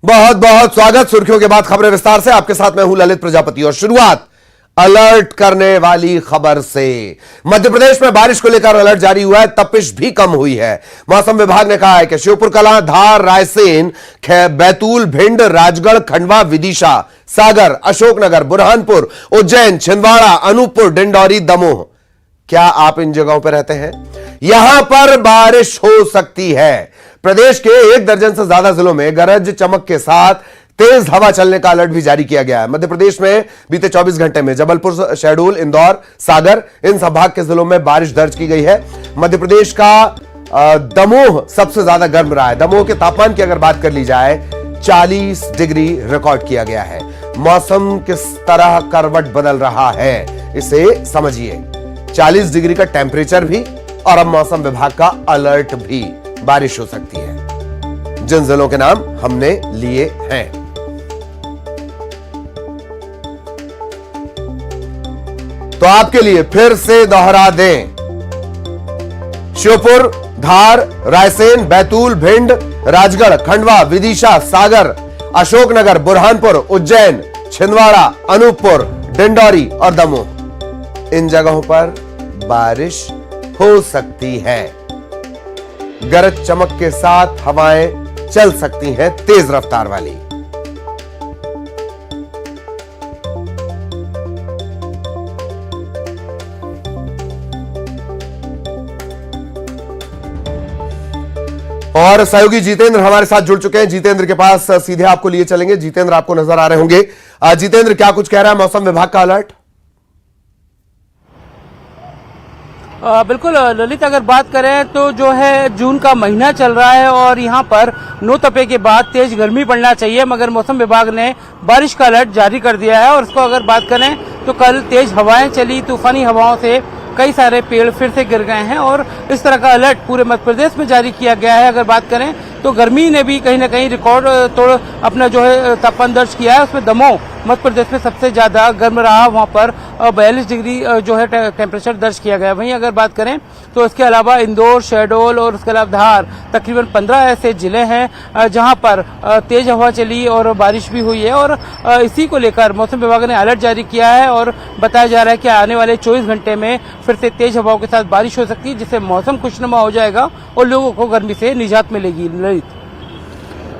बहुत बहुत स्वागत। सुर्खियों के बाद खबरें विस्तार से। आपके साथ मैं हूं ललित प्रजापति और शुरुआत अलर्ट करने वाली खबर से। मध्य प्रदेश में बारिश को लेकर अलर्ट जारी हुआ है, तपिश भी कम हुई है। मौसम विभाग ने कहा है कि श्योपुर कलां, धार, रायसेन, बैतूल, भिंड, राजगढ़, खंडवा, विदिशा, सागर, अशोकनगर, बुरहानपुर, उज्जैन, छिंदवाड़ा, अनूपपुर, डिंडौरी, दमोह, क्या आप इन जगहों पर रहते हैं? यहां पर बारिश हो सकती है। प्रदेश के 1 दर्जन से ज्यादा जिलों में गरज चमक के साथ तेज हवा चलने का अलर्ट भी जारी किया गया है। मध्य प्रदेश में बीते 24 घंटे में जबलपुर, शहडोल, इंदौर, सागर, इन संभाग के जिलों में बारिश दर्ज की गई है। मध्य प्रदेश का दमोह सबसे ज्यादा गर्म रहा है। दमोह के तापमान की अगर बात कर ली जाए 40 डिग्री रिकॉर्ड किया गया है। मौसम किस तरह करवट बदल रहा है इसे समझिए। 40 डिग्री का टेंपरेचर भी और अब मौसम विभाग का अलर्ट भी। बारिश हो सकती है। जिन जिलों के नाम हमने लिए हैं, तो आपके लिए फिर से दोहरा दें। श्योपुर, धार, रायसेन, बैतूल, भिंड, राजगढ़, खंडवा, विदिशा, सागर, अशोकनगर, बुरहानपुर, उज्जैन, छिंदवाड़ा, अनूपपुर, डिंडौरी और दमोह, इन जगहों पर बारिश हो सकती है। गरज चमक के साथ हवाएं चल सकती हैं, तेज रफ्तार वाली। और सहयोगी जितेंद्र हमारे साथ जुड़ चुके हैं। जितेंद्र के पास सीधे आपको लिए चलेंगे। जितेंद्र आपको नजर आ रहे होंगे। जितेंद्र, क्या कुछ कह रहा है मौसम विभाग का अलर्ट? बिल्कुल ललित, अगर बात करें तो जो है जून का महीना चल रहा है और यहाँ पर नौतपे के बाद तेज गर्मी पड़ना चाहिए, मगर मौसम विभाग ने बारिश का अलर्ट जारी कर दिया है। और इसको अगर बात करें तो कल तेज हवाएं चली, तूफानी हवाओं से कई सारे पेड़ फिर से गिर गए हैं और इस तरह का अलर्ट पूरे मध्य प्रदेश में जारी किया गया है। अगर बात करें तो गर्मी ने भी कहीं ना कहीं रिकॉर्ड तोड़ अपना जो है तापमान दर्ज किया है। उसमें दमोह मध्य प्रदेश में सबसे ज्यादा गर्म रहा, वहां पर 42 डिग्री जो है टेम्परेचर दर्ज किया गया। वहीं अगर बात करें तो इसके अलावा इंदौर, शहडोल और उसके अलावा धार, तकरीबन 15 ऐसे जिले हैं जहां पर तेज हवा चली और बारिश भी हुई है। और इसी को लेकर मौसम विभाग ने अलर्ट जारी किया है और बताया जा रहा है कि आने वाले 24 घंटे में फिर से तेज हवाओं के साथ बारिश हो सकती है, जिससे मौसम खुशनुमा हो जाएगा और लोगों को गर्मी से निजात मिलेगी।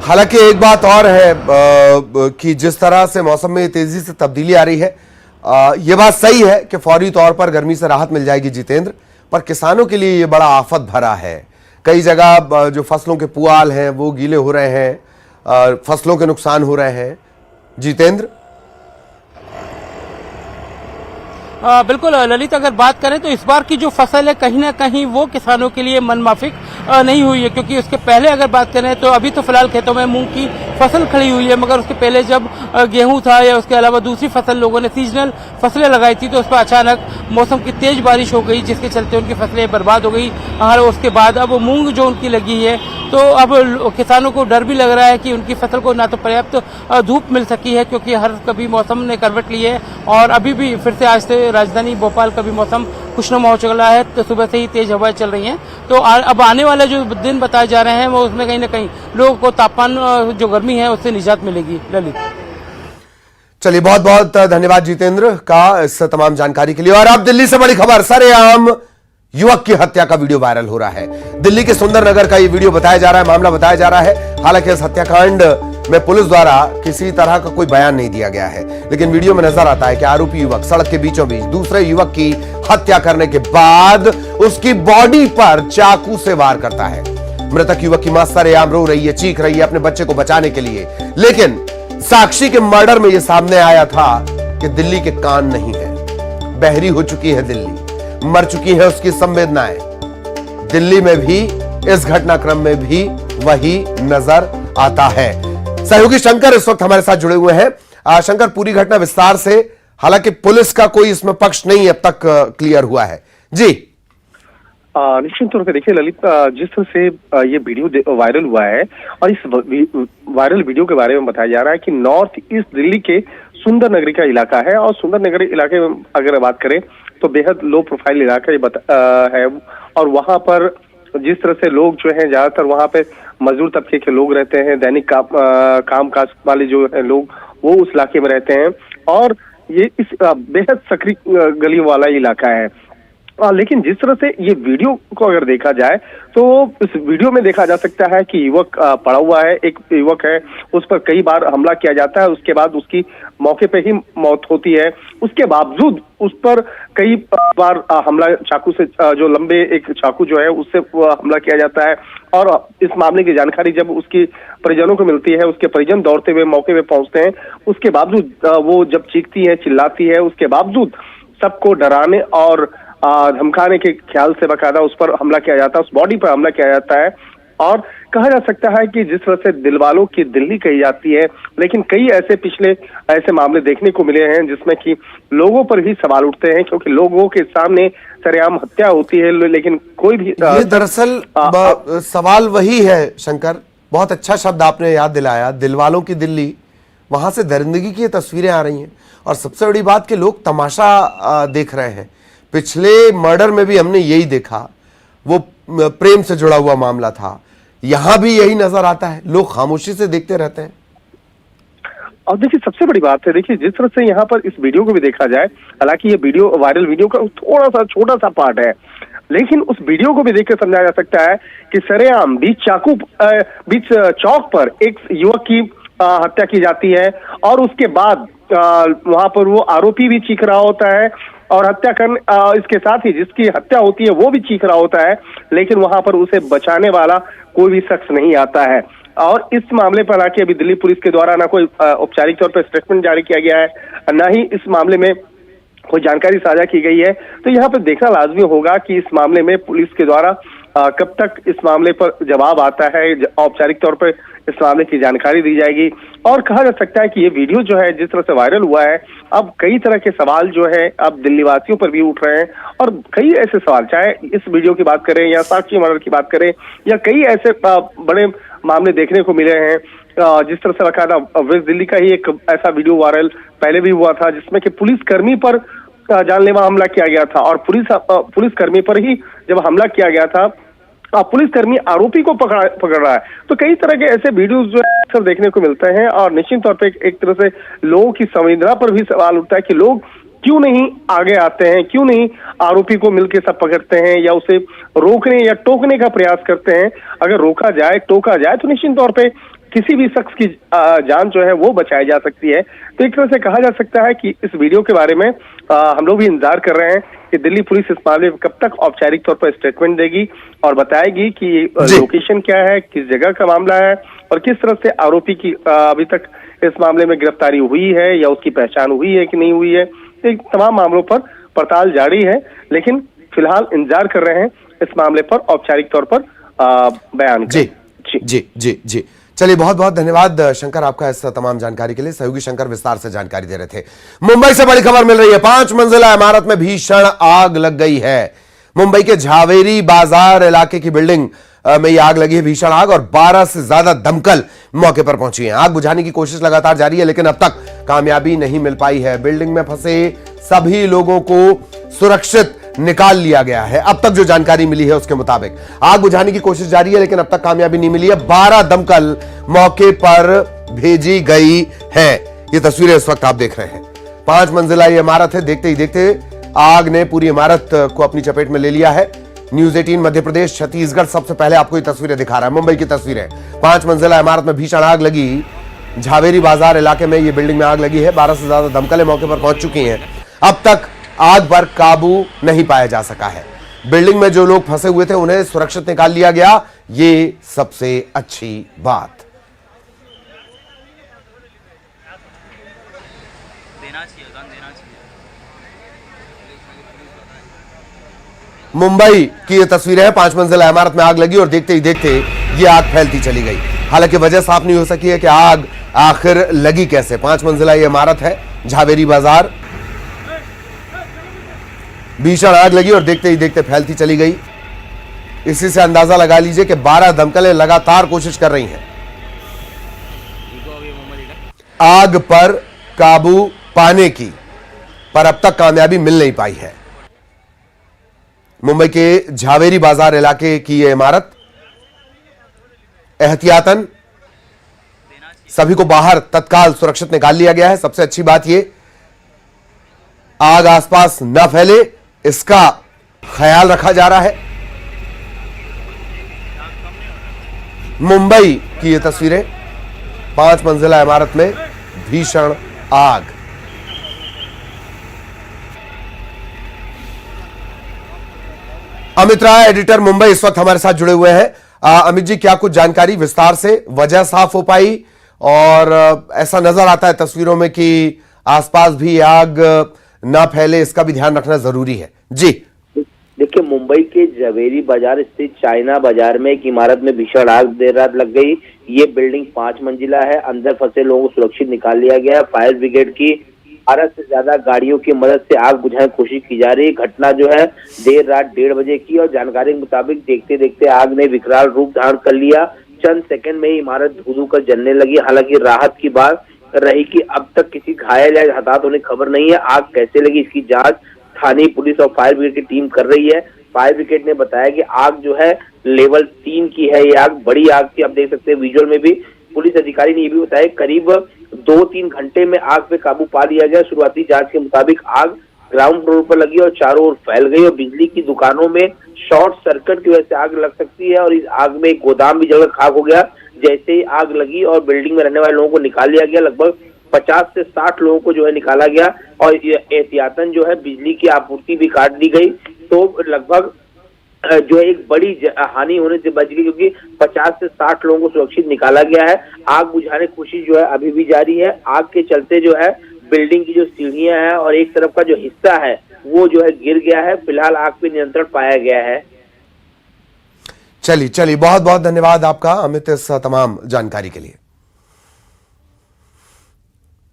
हालांकि एक बात और है कि जिस तरह से मौसम में तेजी से तब्दीली आ रही है, यह बात सही है कि फौरी तौर पर गर्मी से राहत मिल जाएगी जितेंद्र, पर किसानों के लिए यह बड़ा आफत भरा है। कई जगह जो फसलों के पुआल हैं वो गीले हो रहे हैं, फसलों के नुकसान हो रहे हैं। जितेंद्र, बिल्कुल ललित, अगर बात करें तो इस बार की जो फसल है कहीं ना कहीं वो किसानों के लिए मनमाफिक नहीं हुई है, क्योंकि उसके पहले अगर बात करें तो अभी तो फिलहाल खेतों में मूंग की फसल खड़ी हुई है, मगर उसके पहले जब गेहूं था या उसके अलावा दूसरी फसल लोगों ने सीजनल फसलें लगाई थी तो उस पर अचानक मौसम की तेज बारिश हो गई, जिसके चलते उनकी फसलें बर्बाद हो गई। और उसके बाद अब मूंग जो उनकी लगी है तो अब किसानों को डर भी लग रहा है कि उनकी फसल को ना तो पर्याप्त धूप मिल सकी है, क्योंकि हर कभी मौसम ने करवट ली है और अभी भी फिर से आज से राजधानी भोपाल का भी मौसम खुशनुमा हो चुका है। तो सुबह से ही तेज हवाएं चल रही हैं, तो अब आने वाले जो दिन बताए जा रहे हैं वो उसमें कहीं ना कहीं लोगों को तापमान जो गर्मी है उससे निजात मिलेगी। ललित, चलिए बहुत बहुत धन्यवाद जितेंद्र का इस तमाम जानकारी के लिए। और अब दिल्ली से बड़ी खबर, सरेआम युवक की हत्या का वीडियो वायरल हो रहा है। दिल्ली के सुंदर नगर का ये वीडियो बताया जा रहा है, मामला बताया जा रहा है। हालांकि इस हत्याकांड में पुलिस द्वारा किसी तरह का कोई बयान नहीं दिया गया है, लेकिन वीडियो में नजर आता है कि आरोपी युवक सड़क के बीचों बीच दूसरे युवक की हत्या करने के बाद उसकी बॉडी पर चाकू से वार करता है। मृतक युवक की मां सरेआम रो रही है, चीख रही है अपने बच्चे को बचाने के लिए, लेकिन साक्षी के मर्डर में यह सामने आया था कि दिल्ली के कान नहीं है, बहरी हो चुकी है दिल्ली, मर चुकी है उसकी संवेदनाएं। दिल्ली में भी इस घटनाक्रम में भी वही नजर आता है। सहयोगी शंकर इस वक्त हमारे साथ जुड़े हुए हैं। शंकर, पूरी घटना विस्तार से, हालांकि पुलिस का कोई इसमें पक्ष नहीं अब तक क्लियर हुआ है जी। निश्चित तौर पे देखिए ललित, जिस तरह से ये वीडियो वायरल हुआ है और इस वायरल वीडियो के बारे में बताया जा रहा है कि नॉर्थ ईस्ट दिल्ली के सुंदर नगरी का इलाका है और सुंदर नगरी इलाके में अगर बात करें तो बेहद लो प्रोफाइल इलाका है और वहां पर जिस तरह से लोग जो हैं ज्यादातर वहां पे मजदूर तबके के लोग रहते हैं, दैनिक काम काज वाले जो है लोग वो उस इलाके में रहते हैं और ये इस बेहद सक्रिय गली वाला इलाका है। लेकिन जिस तरह से ये वीडियो को अगर देखा जाए तो इस वीडियो में देखा जा सकता है कि युवक पड़ा हुआ है, एक युवक है, उस पर कई बार हमला किया जाता है, उसके बाद उसकी मौके पे ही मौत होती है। उसके बावजूद उस पर कई बार हमला चाकू से, जो लंबे एक चाकू जो है उससे हमला किया जाता है और इस मामले की जानकारी जब उसकी परिजनों को मिलती है, उसके परिजन दौड़ते हुए मौके पे पहुंचते हैं। उसके बावजूद वो जब चीखती है, चिल्लाती है, उसके बावजूद सबको डराने और धमकाने के ख्याल से बकायदा उस पर हमला किया जाता है, उस बॉडी पर हमला किया जाता है। और कहा जा सकता है कि जिस तरह से दिलवालों की दिल्ली कही जाती है, लेकिन कई ऐसे मामले देखने को मिले हैं जिसमें कि लोगों पर भी सवाल उठते हैं, क्योंकि लोगों के सामने सरेआम हत्या होती है, लेकिन कोई भी ये दरअसल सवाल वही है शंकर, बहुत अच्छा शब्द आपने याद दिलाया, दिलवालों की दिल्ली। वहां से दरिंदगी की तस्वीरें आ रही हैं और सबसे बड़ी बात कि लोग तमाशा देख रहे हैं। पिछले मर्डर में भी हमने यही देखा, वो प्रेम से जुड़ा हुआ मामला था, यहां भी यही नजर आता है, लोग खामोशी से देखते रहते हैं। और देखिए सबसे बड़ी बात है, देखिए जिस तरह से यहाँ पर इस वीडियो को भी देखा जाए, हालांकि ये वीडियो वायरल वीडियो का थोड़ा सा छोटा सा पार्ट है, लेकिन उस वीडियो को भी देख कर समझा जा सकता है कि सरेआम बीच चौक पर एक युवक की हत्या की जाती है और उसके बाद वहां पर वो आरोपी भी चीख रहा होता है और हत्या करने इसके साथ ही जिसकी हत्या होती है वो भी चीख रहा होता है, लेकिन वहां पर उसे बचाने वाला कोई भी शख्स नहीं आता है। और इस मामले पर हालांकि अभी दिल्ली पुलिस के द्वारा ना कोई औपचारिक तौर पर स्टेटमेंट जारी किया गया है, ना ही इस मामले में कोई जानकारी साझा की गई है। तो यहाँ पर देखना लाजमी होगा कि इस मामले में पुलिस के द्वारा कब तक इस मामले पर जवाब आता है, औपचारिक तौर पर इस मामले की जानकारी दी जाएगी। और कहा जा सकता है कि ये वीडियो जो है जिस तरह से वायरल हुआ है, अब कई तरह के सवाल जो है अब दिल्ली वासियों पर भी उठ रहे हैं और कई ऐसे सवाल, चाहे इस वीडियो की बात करें या साक्षी मर्डर की बात करें या कई ऐसे बड़े मामले देखने को मिले हैं। जिस तरह से बकायदा वेस्ट दिल्ली का ही एक ऐसा वीडियो वायरल पहले भी हुआ था जिसमें कि पुलिसकर्मी पर जानलेवा हमला किया गया था और पुलिसकर्मी पर ही जब हमला किया गया था, पुलिसकर्मी आरोपी को पकड़ रहा है। तो कई तरह के ऐसे वीडियोस जो अक्सर देखने को मिलते हैं और निश्चित तौर पे एक तरह से लोगों की संवेदना पर भी सवाल उठता है कि लोग क्यों नहीं आगे आते हैं, क्यों नहीं आरोपी को मिलकर सब पकड़ते हैं या उसे रोकने या टोकने का प्रयास करते हैं। अगर रोका जाए, टोका जाए तो निश्चित तौर पे किसी भी शख्स की जान जो है वो बचाई जा सकती है। तो एक तरह से कहा जा सकता है कि इस वीडियो के बारे में हम लोग भी इंतजार कर रहे हैं कि दिल्ली पुलिस इस मामले में कब तक औपचारिक तौर पर स्टेटमेंट देगी और बताएगी कि लोकेशन क्या है, किस जगह का मामला है और किस तरह से आरोपी की अभी तक इस मामले में गिरफ्तारी हुई है या उसकी पहचान हुई है कि नहीं हुई है। तमाम मामलों पर पड़ताल जारी है, लेकिन फिलहाल इंतजार कर रहे हैं इस मामले पर औपचारिक तौर पर बयान जी जी जी जी। चलिए, बहुत बहुत धन्यवाद शंकर आपका इस तमाम जानकारी के लिए। सहयोगी शंकर विस्तार से जानकारी दे रहे थे। मुंबई से बड़ी खबर मिल रही है, 5 मंजिला इमारत में भीषण आग लग गई है। मुंबई के झावेरी बाजार इलाके की बिल्डिंग में यह आग लगी है, भीषण आग, और 12 से ज्यादा दमकल मौके पर पहुंची हैं। आग बुझाने की कोशिश लगातार जारी है, लेकिन अब तक कामयाबी नहीं मिल पाई है। बिल्डिंग में फंसे सभी लोगों को सुरक्षित निकाल लिया गया है। अब तक जो जानकारी मिली है उसके मुताबिक आग बुझाने की कोशिश जारी है, लेकिन अब तक कामयाबी नहीं मिली है। 12 दमकल मौके पर भेजी गई है। ये तस्वीरें इस वक्त आप देख रहे हैं। 5 मंजिला ये इमारत है। देखते ही देखते आग ने पूरी इमारत को अपनी चपेट में ले लिया है। न्यूज 18 मध्य प्रदेश छत्तीसगढ़ सबसे पहले आपको ये तस्वीरें दिखा रहा है, मुंबई की तस्वीरें। 5 मंजिला इमारत में भीषण आग लगी। झावेरी बाजार इलाके में ये बिल्डिंग में आग लगी है। 12 से ज्यादा दमकलें मौके पर पहुंच चुकी हैं। अब तक आग पर काबू नहीं पाया जा सका है। बिल्डिंग में जो लोग फंसे हुए थे उन्हें सुरक्षित निकाल लिया गया, ये सबसे अच्छी बात। मुंबई की ये तस्वीरें हैं। 5 मंजिला इमारत में आग लगी और देखते ही देखते ये आग फैलती चली गई। हालांकि वजह साफ नहीं हो सकी है कि आग आखिर लगी कैसे। 5 मंजिला ये इमारत है, झावेरी बाजार। भीषण आग लगी और देखते ही देखते फैलती चली गई। इसी से अंदाजा लगा लीजिए कि 12 दमकलें लगातार कोशिश कर रही हैं आग पर काबू पाने की, पर अब तक कामयाबी मिल नहीं पाई है। मुंबई के झावेरी बाजार इलाके की यह इमारत, एहतियातन सभी को बाहर तत्काल सुरक्षित निकाल लिया गया है। सबसे अच्छी बात यह, आग आसपास न फैले इसका ख्याल रखा जा रहा है। मुंबई की ये तस्वीरें, 5 मंजिला इमारत में भीषण आग। अमित राय, एडिटर मुंबई, इस वक्त हमारे साथ जुड़े हुए हैं। अमित जी, क्या कुछ जानकारी विस्तार से, वजह साफ हो पाई? और ऐसा नजर आता है तस्वीरों में कि आसपास भी आग ना फैले, इसका भी ध्यान रखना जरूरी है। जी देखिए, मुंबई के झवेरी बाजार स्थित चाइना बाजार में एक इमारत में भीषण आग देर रात लग गई। ये बिल्डिंग 5 मंजिला है। अंदर फंसे लोगों को सुरक्षित निकाल लिया गया है। फायर ब्रिगेड की 12 से ज्यादा गाड़ियों की मदद से आग बुझाने की कोशिश की जा रही है। घटना जो है देर रात 1:30 बजे की और जानकारी के मुताबिक देखते देखते आग ने विकराल रूप धारण कर लिया। चंद सेकंड में ही इमारत धू-धू कर जलने लगी। हालांकि राहत की बात रही कि अब तक किसी घायल या हताहत होने की खबर नहीं है। आग कैसे लगी इसकी जांच स्थानीय पुलिस और फायर ब्रिगेड की टीम कर रही है। फायर ब्रिगेड ने बताया कि आग जो है लेवल 3 की है। ये आग बड़ी आग थी, आप देख सकते हैं विजुअल में भी। पुलिस अधिकारी ने ये भी बताया करीब 2-3 घंटे में आग पे काबू पा लिया गया। शुरुआती जांच के मुताबिक आग ग्राउंड फ्लोर पर लगी और चारों ओर फैल गई और बिजली की दुकानों में शॉर्ट सर्किट की वजह से आग लग सकती है। और इस आग में एक गोदाम भी जलकर खाक हो गया। जैसे ही आग लगी और बिल्डिंग में रहने वाले लोगों को निकाल लिया गया, लगभग 50 से 60 लोगों को जो है निकाला गया और एहतियातन जो है बिजली की आपूर्ति भी काट दी गई। तो लगभग जो है एक बड़ी हानि होने से बच गई, क्योंकि 50 से 60 लोगों को सुरक्षित निकाला गया है। आग बुझाने की कोशिश जो है अभी भी जारी है। आग के चलते जो है बिल्डिंग की जो सीढ़ियां हैं और एक तरफ का जो हिस्सा है वो जो है गिर गया है। फिलहाल आग पे नियंत्रण पाया गया है। चलिए, बहुत बहुत धन्यवाद आपका अमित, इस तमाम जानकारी के लिए।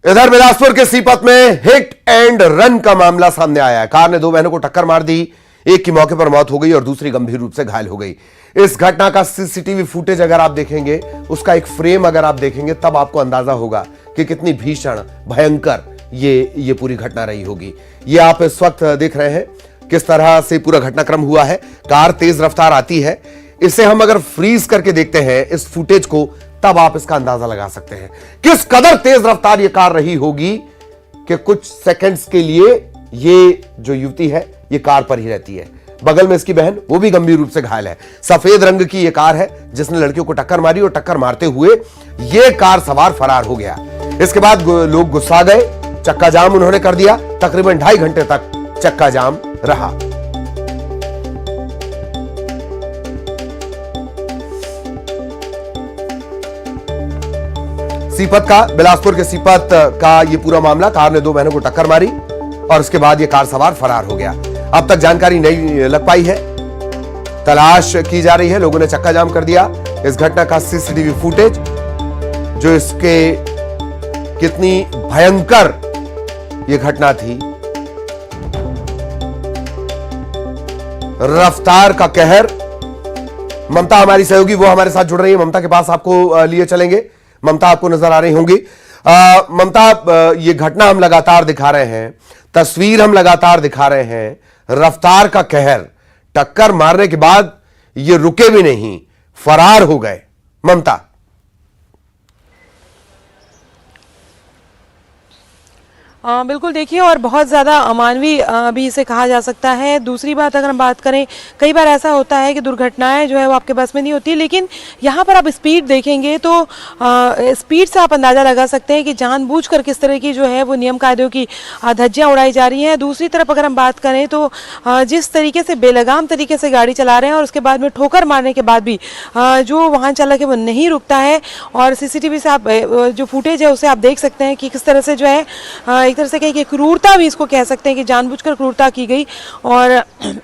इधर बिलासपुर के सीपत में हिट एंड रन का मामला सामने आया है। कार ने 2 बहनों को टक्कर मार दी। एक की मौके पर मौत हो गई और दूसरी गंभीर रूप से घायल हो गई। इस घटना का सीसीटीवी फुटेज अगर आप देखेंगे, उसका एक फ्रेम अगर आप देखेंगे, तब आपको अंदाजा होगा कि कितनी भीषण भयंकर ये पूरी घटना रही होगी। ये आप इस वक्त देख रहे हैं किस तरह से पूरा घटनाक्रम हुआ है। कार तेज रफ्तार आती है। इसे हम अगर फ्रीज करके देखते हैं इस फुटेज को, तब आप इसका अंदाजा लगा सकते हैं किस कदर तेज रफ्तार ये कार रही होगी कि कुछ सेकंड्स के लिए ये जो युवती है ये कार पर ही रहती है। बगल में इसकी बहन, वो भी गंभीर रूप से घायल है। सफेद रंग की ये कार है जिसने लड़कियों को टक्कर मारी और टक्कर मारते हुए ये कार सवार फरार हो गया। इसके बाद लोग गुस्सा गए, चक्का जाम उन्होंने कर दिया। तकरीबन 2.5 घंटे तक चक्का जाम रहा। सीपत का, बिलासपुर के सीपत का ये पूरा मामला, कार ने 2 बहनों को टक्कर मारी और उसके बाद ये कार सवार फरार हो गया। अब तक जानकारी नहीं लग पाई है, तलाश की जा रही है। लोगों ने चक्का जाम कर दिया। इस घटना का सीसीटीवी फुटेज जो इसके कितनी भयंकर ये घटना थी, रफ्तार का कहर। ममता हमारी सहयोगी, वो हमारे साथ जुड़ रही है। ममता के पास आपको लिए चलेंगे। ममता, आपको नजर आ रही होंगी। ममता, ये घटना हम लगातार दिखा रहे हैं, तस्वीर हम लगातार दिखा रहे हैं। रफ्तार का कहर, टक्कर मारने के बाद ये रुके भी नहीं, फरार हो गए। ममता, बिल्कुल, देखिए, और बहुत ज़्यादा अमानवीय भी इसे कहा जा सकता है। दूसरी बात अगर हम बात करें, कई बार ऐसा होता है कि दुर्घटनाएं जो है वो आपके बस में नहीं होती, लेकिन यहाँ पर आप स्पीड देखेंगे तो स्पीड से आप अंदाज़ा लगा सकते हैं कि जानबूझकर किस तरह की जो है वो नियम कायदों की धज्जियाँ उड़ाई जा रही हैं। दूसरी तरफ अगर हम बात करें तो जिस तरीके से बेलगाम तरीके से गाड़ी चला रहे हैं और उसके बाद में ठोकर मारने के बाद भी जो वाहन चालक है वो नहीं रुकता है। और CCTV से आप जो फुटेज है उसे आप देख सकते हैं कि किस तरह से जो है एक तरह से कहें कि क्रूरता भी इसको कह सकते हैं कि जानबूझकर क्रूरता की गई। और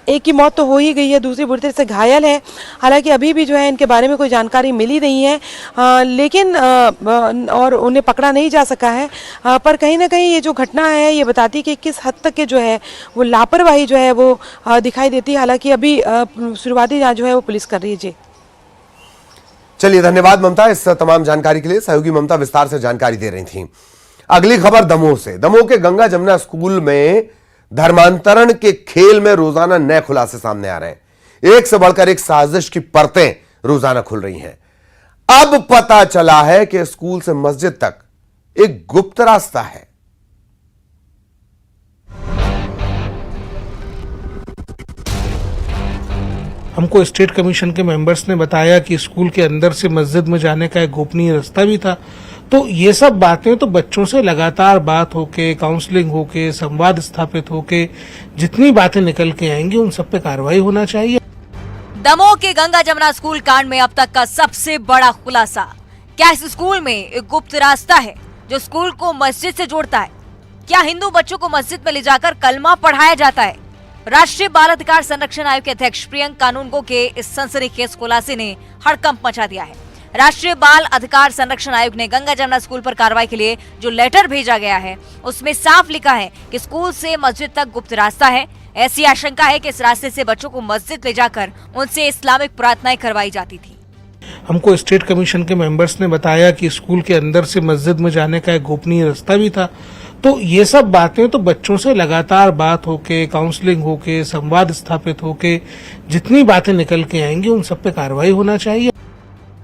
एक की मौत तो हो ही गई है, दूसरी बुरी तरह से घायल है। हालांकि अभी भी जो है इनके बारे में कोई जानकारी मिली नहीं है, लेकिन और उन्हें पकड़ा नहीं जा सका है। पर कहीं ना कहीं ये जो घटना है ये बताती है कि किस हद तक के जो है वो लापरवाही जो है वो दिखाई देती है। हालांकि अभी शुरुआती जाँच जो है वो पुलिस कर रही है। जी चलिए, धन्यवाद ममता इस तमाम जानकारी के लिए। सहयोगी ममता विस्तार से जानकारी दे रही थी। अगली खबर दमोह से। दमोह के गंगा जमुना स्कूल में धर्मांतरण के खेल में रोजाना नए खुलासे सामने आ रहे हैं। एक से बढ़कर एक साजिश की परतें रोजाना खुल रही हैं। अब पता चला है कि स्कूल से मस्जिद तक एक गुप्त रास्ता है। हमको स्टेट कमीशन के मेंबर्स ने बताया कि स्कूल के अंदर से मस्जिद में जाने का एक गोपनीय रास्ता भी था। तो ये सब बातें तो बच्चों से लगातार बात होके, काउंसलिंग होके, संवाद स्थापित होके जितनी बातें निकल के आएंगी उन सब पे कार्रवाई होना चाहिए। दमोह के गंगा जमुना स्कूल कांड में अब तक का सबसे बड़ा खुलासा। क्या इस स्कूल में एक गुप्त रास्ता है जो स्कूल को मस्जिद से जोड़ता है? क्या हिंदू बच्चों को मस्जिद में ले जाकर कलमा पढ़ाया जाता है? राष्ट्रीय बाल अधिकार संरक्षण आयोग के अध्यक्ष प्रियंक कानूनगो के इस सनसनीखेज खुलासे ने हड़कंप मचा दिया है। राष्ट्रीय बाल अधिकार संरक्षण आयोग ने गंगा जमुना स्कूल पर कार्रवाई के लिए जो लेटर भेजा गया है उसमें साफ लिखा है कि स्कूल से मस्जिद तक गुप्त रास्ता है। ऐसी आशंका है कि इस रास्ते से बच्चों को मस्जिद ले जाकर उनसे इस्लामिक प्रार्थनाएं करवाई जाती थी। हमको स्टेट कमीशन के मेंबर्स ने बताया कि स्कूल के अंदर से मस्जिद में जाने का एक गोपनीय रास्ता भी था। तो ये सब बातें तो बच्चों से लगातार बात होके, काउंसलिंग होके, संवाद स्थापित होके जितनी बातें निकल के आएंगी उन सब पे कार्रवाई होना चाहिए।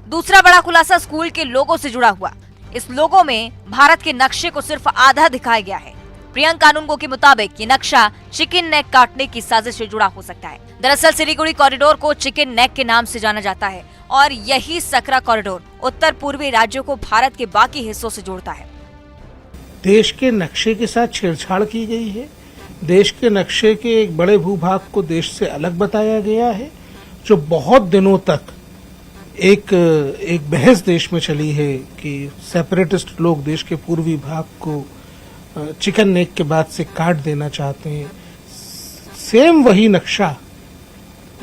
दूसरा बड़ा खुलासा स्कूल के लोगो से जुड़ा हुआ। इस लोगो में भारत के नक्शे को सिर्फ आधा दिखाया गया है। प्रियंक कानूनगो के मुताबिक ये नक्शा चिकन नेक काटने की साजिश से जुड़ा हो सकता है। दरअसल सिलीगुड़ी कॉरिडोर को चिकन नेक के नाम से जाना जाता है और यही सकरा कॉरिडोर उत्तर पूर्वी राज्यों को भारत के बाकी हिस्सों से जोड़ता है। देश के नक्शे के साथ छेड़छाड़ की गई है। देश के नक्शे के एक बड़े भूभाग को देश से अलग बताया गया है, जो बहुत दिनों तक एक बहस देश में चली है कि सेपरेटिस्ट लोग देश के पूर्वी भाग को चिकन नेक के बाद से काट देना चाहते हैं। सेम वही नक्शा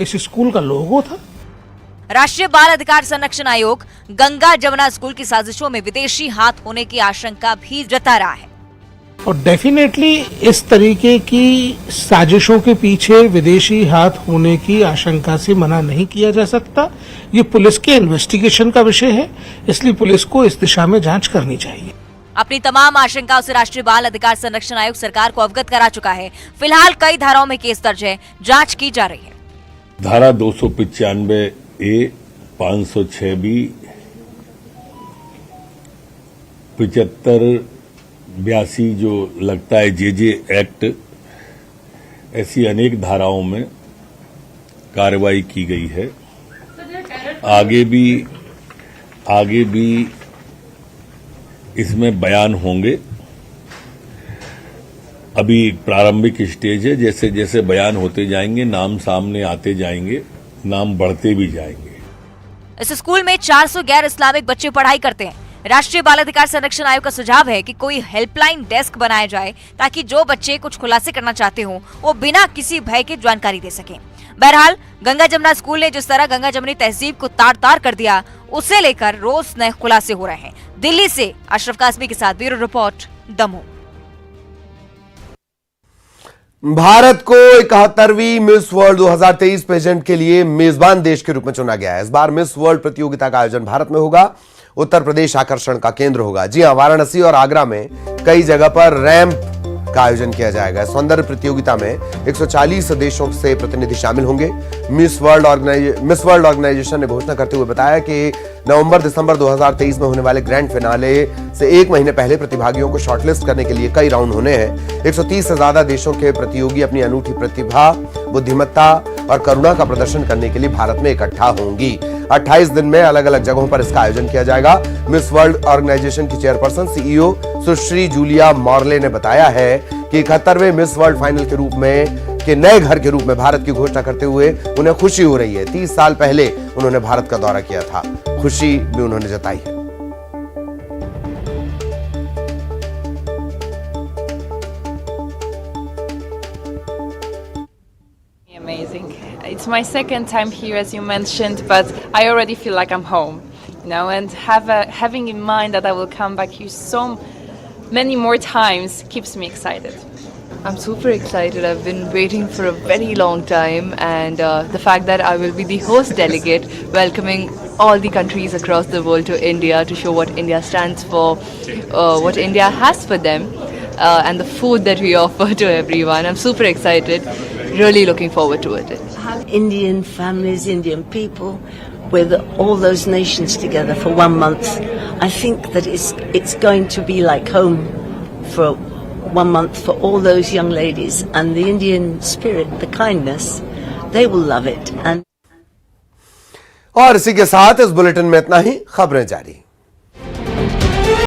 इस स्कूल का लोगो था। राष्ट्रीय बाल अधिकार संरक्षण आयोग गंगा जमुना स्कूल की साजिशों में विदेशी हाथ होने की आशंका भी जता रहा है। और डेफिनेटली इस तरीके की साजिशों के पीछे विदेशी हाथ होने की आशंका से मना नहीं किया जा सकता। ये पुलिस के इन्वेस्टिगेशन का विषय है, इसलिए पुलिस को इस दिशा में जांच करनी चाहिए। अपनी तमाम आशंकाओं से राष्ट्रीय बाल अधिकार संरक्षण आयोग सरकार को अवगत करा चुका है। फिलहाल कई धाराओं में केस दर्ज है, जांच की जा रही है। धारा 295A, 506B, 7582 जो लगता है जे एक्ट, ऐसी अनेक धाराओं में कार्रवाई की गई है। आगे भी इसमें बयान होंगे। अभी प्रारंभिक स्टेज है, जैसे जैसे बयान होते जाएंगे, नाम सामने आते जाएंगे, नाम बढ़ते भी जाएंगे। इस स्कूल में 400 गैर इस्लामिक बच्चे पढ़ाई करते हैं। राष्ट्रीय बाल अधिकार संरक्षण आयोग का सुझाव है कि कोई हेल्पलाइन डेस्क बनाया जाए ताकि जो बच्चे कुछ खुलासे करना चाहते हो वो बिना किसी भय के जानकारी दे सकें। बहरहाल गंगा जमुना स्कूल ने जिस तरह गंगा जमुनी तहजीब को तार-तार कर दिया, उसे लेकर रोज नए खुलासे हो रहे हैं। दिल्ली से अशरफ कासमी के साथ ब्यूरो रिपोर्ट, दमोह। भारत को 71वीं मिस वर्ल्ड 2023 पेजेंट के लिए मेजबान देश के रूप में चुना गया है। इस बार मिस वर्ल्ड प्रतियोगिता का आयोजन भारत में होगा। उत्तर प्रदेश आकर्षण का केंद्र होगा। जी हां, वाराणसी और आगरा में कई जगह पर रैंप का आयोजन किया जाएगा। सौंदर्य प्रतियोगिता में 140 देशों से प्रतिनिधि शामिल होंगे। मिस वर्ल्ड ऑर्गेनाइजेशन ने घोषणा करते हुए बताया कि नवंबर-दिसंबर 2023 में होने वाले ग्रैंड फिनाले से एक महीने पहले प्रतिभागियों को शॉर्टलिस्ट करने के लिए कई राउंड होने हैं। 130 से ज्यादा देशों के प्रतियोगी अपनी अनूठी प्रतिभा, बुद्धिमत्ता और करुणा का प्रदर्शन करने के लिए भारत में इकट्ठा होंगी। 28 दिन में अलग अलग जगहों पर इसका आयोजन किया जाएगा। मिस वर्ल्ड ऑर्गेनाइजेशन की चेयरपर्सन सीईओ सुश्री जूलिया मॉर्ले ने बताया है कि 71वें मिस वर्ल्ड फाइनल के रूप में के नए घर के रूप में भारत की घोषणा करते हुए उन्हें खुशी हो रही है। 30 साल पहले उन्होंने भारत का दौरा किया था, खुशी भी उन्होंने जताई है। Amazing. It's my second time here, as you mentioned, but I already feel like I'm home, you know, and having in mind that I will come back here so many more times keeps me excited. I'm super excited. I've been waiting for a very long time, and the fact that I will be the host delegate welcoming all the countries across the world to India to show what India stands for, what India has for them. and the food that we offer to everyone. I'm super excited, really looking forward to it. Indian families, Indian people, with all those nations together for 1 month. I think that it's going to be like home for 1 month for all those young ladies, and the Indian spirit, the kindness, they will love it. And और इसी के साथ इस bulletin में इतना ही। खबरें जारी।